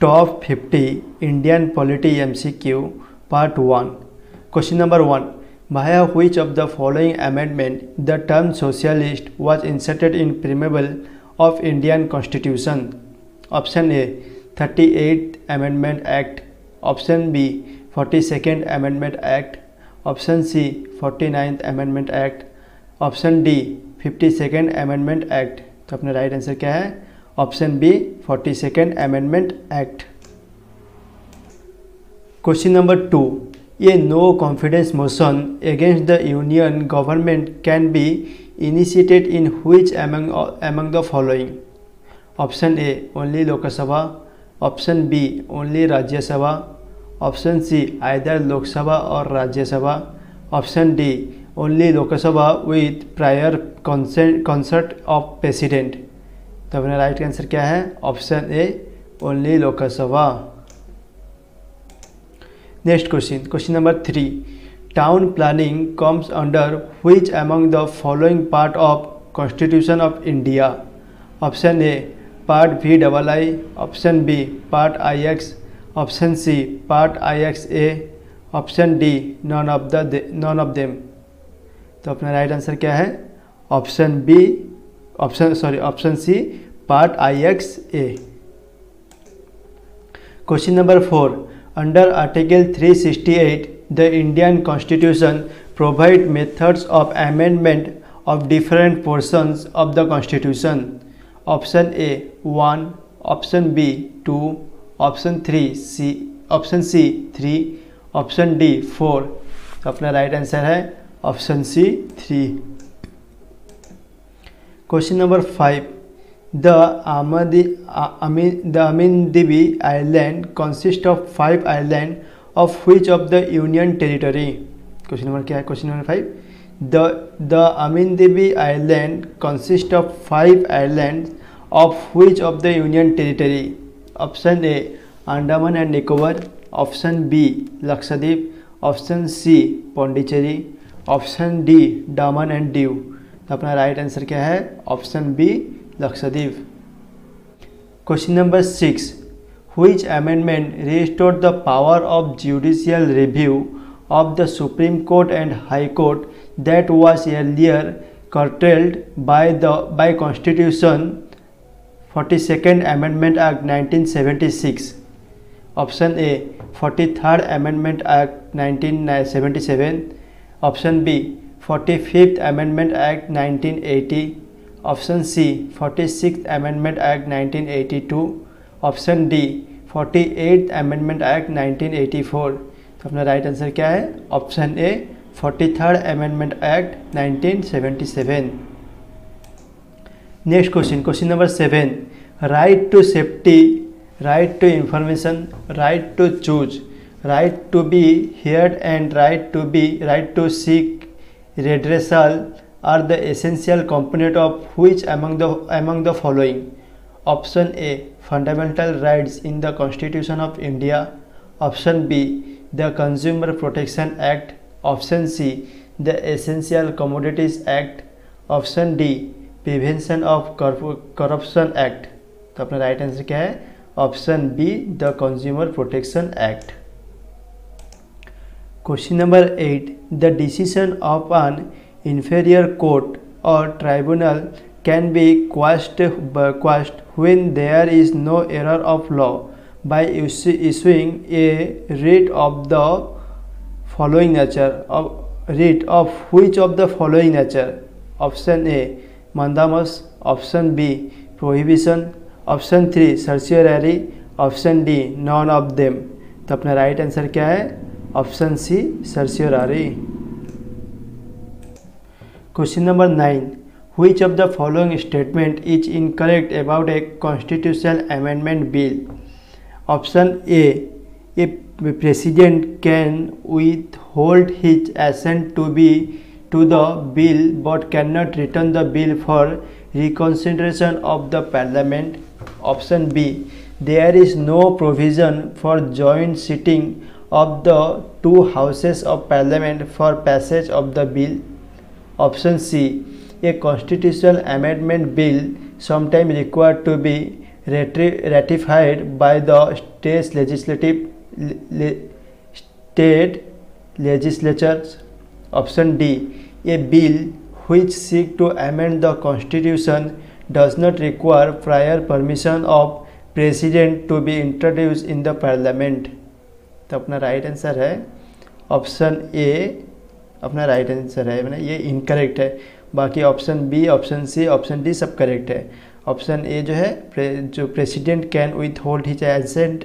Top 50 Indian Polity MCQ Part 1. Question number 1. Via which of the following amendment the term socialist was inserted in preamble of Indian Constitution? Option A 38th Amendment Act. Option B 42nd Amendment Act. Option C 49th Amendment Act. Option D 52nd Amendment Act. तो अपना right answer क्या है? Option B 42nd amendment act. Question number 2. ये no confidence motion against the union government can be initiated in which among the following? Option A only Lok Sabha. Option B only Rajya Sabha. Option C either Lok Sabha और Rajya Sabha. Option D only Lok Sabha with prior concert of president. तो अपना right answer क्या है? Option A only Lok Sabha. Next question number 3. Town planning comes under which among the following part of constitution of India? Option A part VII. Option B part IX. Option C part IXA. Option D none of them. तो अपना right answer क्या है? Option C part IXA. Question number 4. Under article 368 the Indian constitution provide methods of amendment of different portions of the constitution. Option A 1. Option B 2. Option C 3. Option D 4. तो अपना right answer है option C 3. Question number 5. The Amindibi Island consists of 5 islands of which of the union territory? Question number क्या है? Question number 5. The Amindibi Island consists of 5 islands of which of the union territory? Option A Andaman and Nicobar. Option B Lakshadweep. Option C Pondicherry. Option D Daman and Diu. तो अपना right answer क्या है? Option B Lakshadweep. Question number 6. Which amendment restored the power of judicial review of the supreme court and high court that was earlier curtailed by Constitution 42nd Amendment Act 1976. Option A 43rd Amendment Act 1977. Option B 45th Amendment Act 1980. Option C 46th Amendment Act 1982. Option D 48th Amendment Act 1984. तो अपना right answer क्या है? Option A 43rd Amendment Act 1977. Next question number 7. Right to safety, right to information, right to choose, right to be heard and right to seek redressal are the essential component of which among the following? Option A fundamental rights in the Constitution of India. Option B the Consumer Protection Act. Option C the Essential Commodities Act. Option D Prevention of Corruption Act. तो अपना right answer क्या है? Option B the consumer protection act. Question number 8. The decision of an inferior court or tribunal can be quashed when there is no error of law by issuing a writ of the following nature. Writ of which of the following nature? Option A mandamus. Option B prohibition. Option 3 certiorari. Option D none of them. तो अपना right answer क्या है? Option C certiorari. Question number 9. Which of the following statement is incorrect about a constitutional amendment bill? Option A. A president can withhold his assent to the bill but cannot return the bill for reconsideration of the parliament. Option B. There is no provision for joint sitting of the two houses of parliament for passage of the bill. Option C. A constitutional amendment bill sometimes required to be ratified by the state legislatures. Option D, a bill which seeks to amend the constitution does not require prior permission of president to be introduced in the parliament. तो अपना right answer है option A, अपना right answer है, मैंने ये incorrect है। बाकी option B, option C, option D सब करेक्ट है। ऑप्शन ए जो है जो president can withhold his assent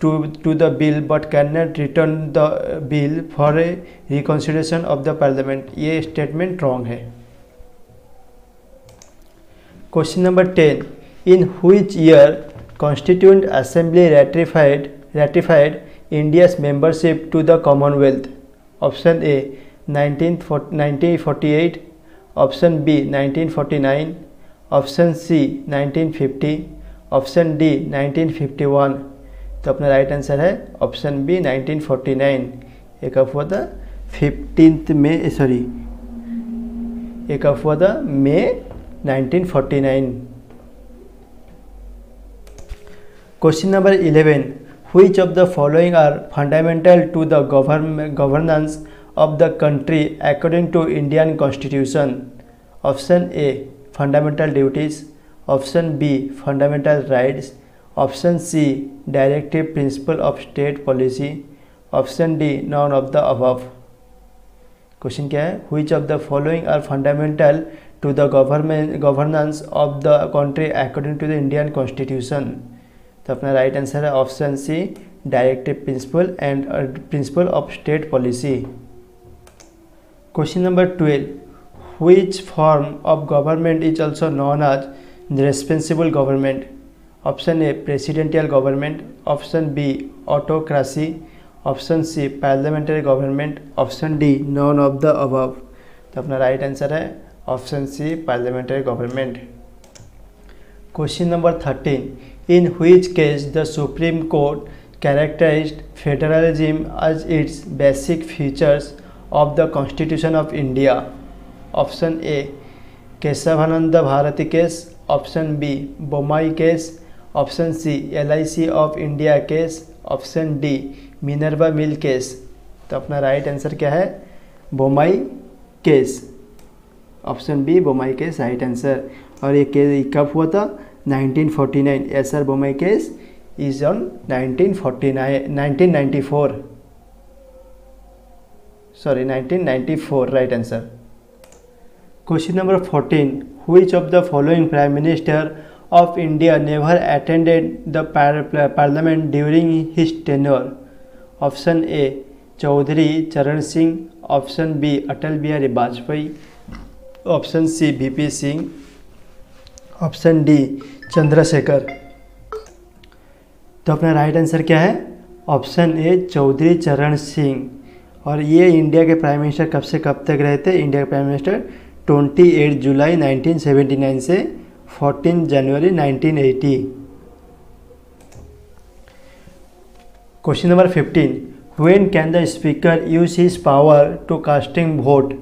to the bill but cannot return the bill for a reconsideration of the parliament, ये स्टेटमेंट रॉन्ग है। Question number 10, in which year constituent assembly ratified India's membership to the Commonwealth? Option A 1948, option B 1949, option C 1950, option D 1951। तो अपना right answer है option B 1949। एक ऑफ हुआ था 15 में, सॉरी एक ऑफ हुआ था May 1949। Question number 11, which of the following are fundamental to the governance of the country according to Indian constitution? Option A fundamental duties, option B fundamental rights, option C directive principle of state policy, option D none of the above. Question क्या है? Which of the following are fundamental to the governance of the country according to the Indian constitution? तो अपना right answer है option C directive principle and principle of state policy. Question number 12, which form of government is also known as responsible government? Option A presidential government, option B autocracy, option C parliamentary government, option D none of the above. तो अपना right answer है option C parliamentary government. Question number 13, in which case the supreme court characterized federalism as its basic features of the constitution of India? Option A Kesavananda Bharati case, option B Bommai case, option C LIC of India case, option D Minerva mill case. तो अपना right answer क्या है? Bommai case, option B Bommai case right answer. और ये case कब हुआ था? 1949। SR Bommai case is on 1994, sorry 1994 right answer. Question number 14, which of the following prime minister of India never attended the parliament during his tenure? Option A Chaudhary Charan Singh, option B Atal Bihari Vajpayee, option C VP Singh, option D Chandrashekhar. तो अपना right answer क्या है? Option ए चौधरी चरण सिंह। और ये India के prime minister कब से कब तक रहे थे? इंडिया के प्राइम मिनिस्टर 28 जुलाई 1979 से 14 जनवरी 1980। Question number 15, when can the speaker use his power to casting vote?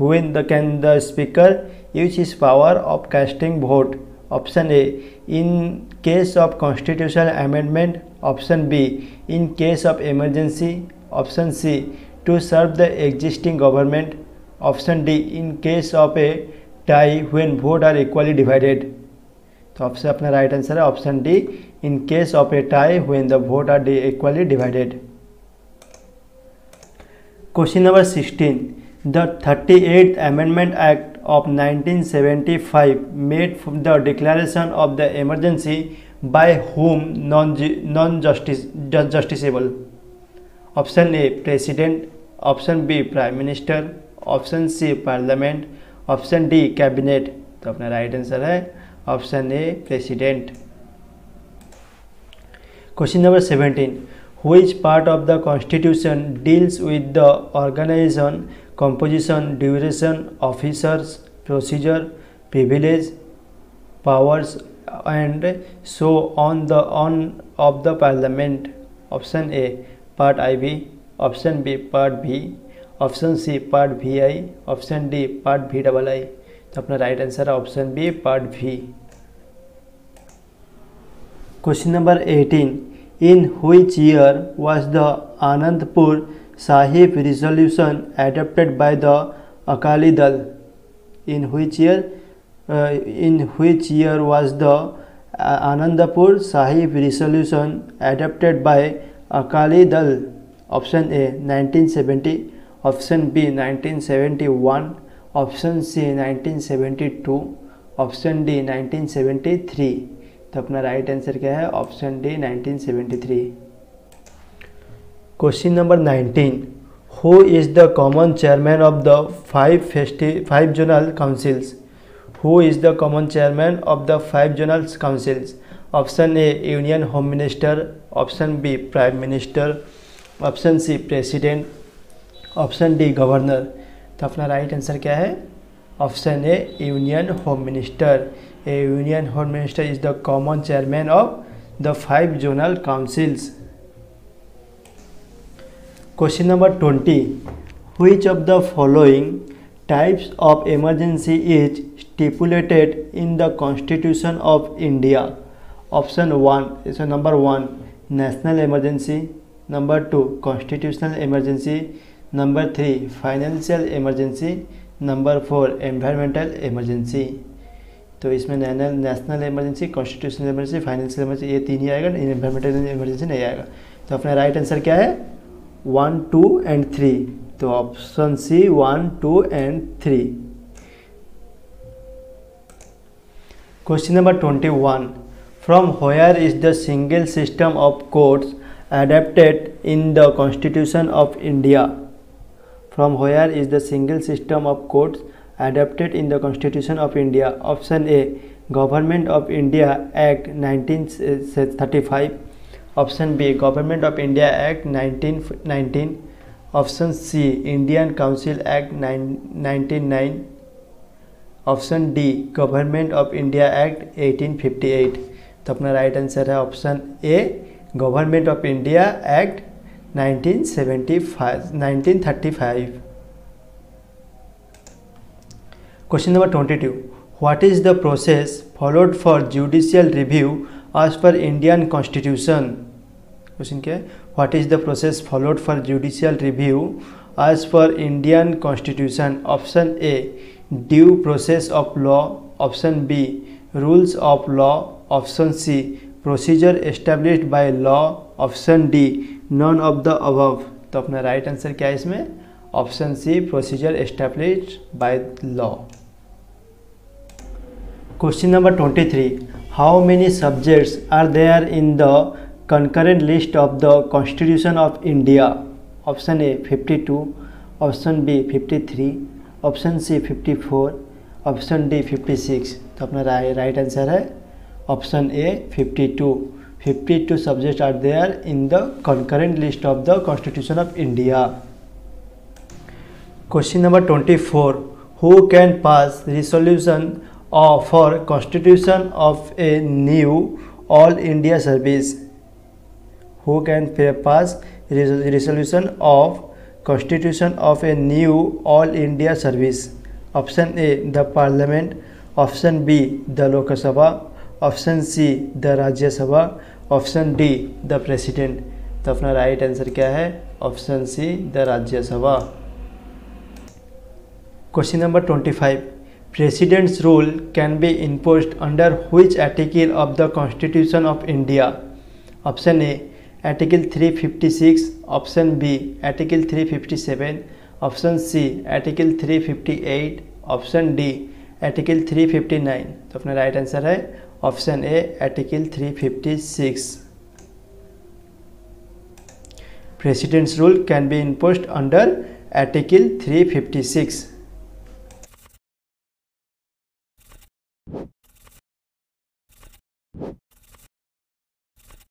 When can the speaker use his power of casting vote? Option A in case of constitutional amendment, option B in case of emergency, option C to serve the existing government, option D in case of a tie when vote are equally divided. तो option अपना right answer है option D in case of a tie when the vote are equally divided. Question number 16, the 38th Amendment Act of 1975 made the declaration of the emergency by whom non-justiciable? Option A president, option B prime minister, option C parliament, option D cabinet. तो अपना right answer है option A president. Question number 17, which part of the constitution deals with the organisation, composition, duration, officers, procedure, privilege, powers and so on of the parliament? Option A part IB, option B part B, option C part VI, option D part VII। तो अपना right answer है option B part V। Question number 18. In which year was the Anandpur Sahib resolution adopted by the Akali Dal? In which year was the Anandpur Sahib resolution adopted by Akali Dal? Option A 1970, option B 1971, option C 1972, option D 1973। तो अपना right answer क्या है? Option D 1973। Question number 19. Who is the common chairman of the five zonal councils? Who is the common chairman of the 5 zonal councils? Option A union home minister, option B prime minister, option C president, option D governor. तो अपना right answer क्या है? Option A union home minister. A union home minister is the common chairman of the 5 zonal councils. Question number 20. Which of the following types of emergency is stipulated in the Constitution of India? Option 1 is number 1 national emergency, number 2 constitutional emergency, number 3 financial emergency, number 4 environmental emergency. तो इसमें national emergency, constitutional emergency, financial emergency ये 3 ही आएगा, environmental emergency नहीं आएगा। तो अपना right answer क्या है? 1, 2 एंड 3। तो option C 1, 2 and 3। Question number 21. From where is the single system of courts adopted in the Constitution of India? From where is the single system of courts adopted in the Constitution of India? Option A Government of India Act 1935, option B Government of India Act 1919, option C Indian Council Act 1909, option D Government of India Act 1858। तो अपना right answer है option A government of India act 1935। Question number 22. What is the process followed for judicial review as per Indian Constitution? Question क्या है? What is the process followed for judicial review as per Indian Constitution? Option A due process of law, option B rules of law, option C procedure established by law, option D none of the above। तो अपना right answer क्या है इसमें? Option C procedure established by law. Question number 23. How many subjects are there in the concurrent list of the constitution of India? Option A 52, option B 53, option C 54, option D 56। तो अपना right answer है option A 52। 52 subjects are there in the concurrent list of the Constitution of India. Question number 24. Who can pass resolution for constitution of a new All India service? Who can pass resolution of constitution of a new All India service? Option A the Parliament, option B the Lok Sabha, option see the Rajya Sabha, option D the president. तो अपना right answer क्या है? Option see the Rajya Sabha. Question number 25. Presidents rule can be imposed under which article of the constitution of India? Option A article 356, option B article 357, option C article 358, option D article 359। तो अपना right answer है option A article 356। Presidents rule can be imposed under article 356।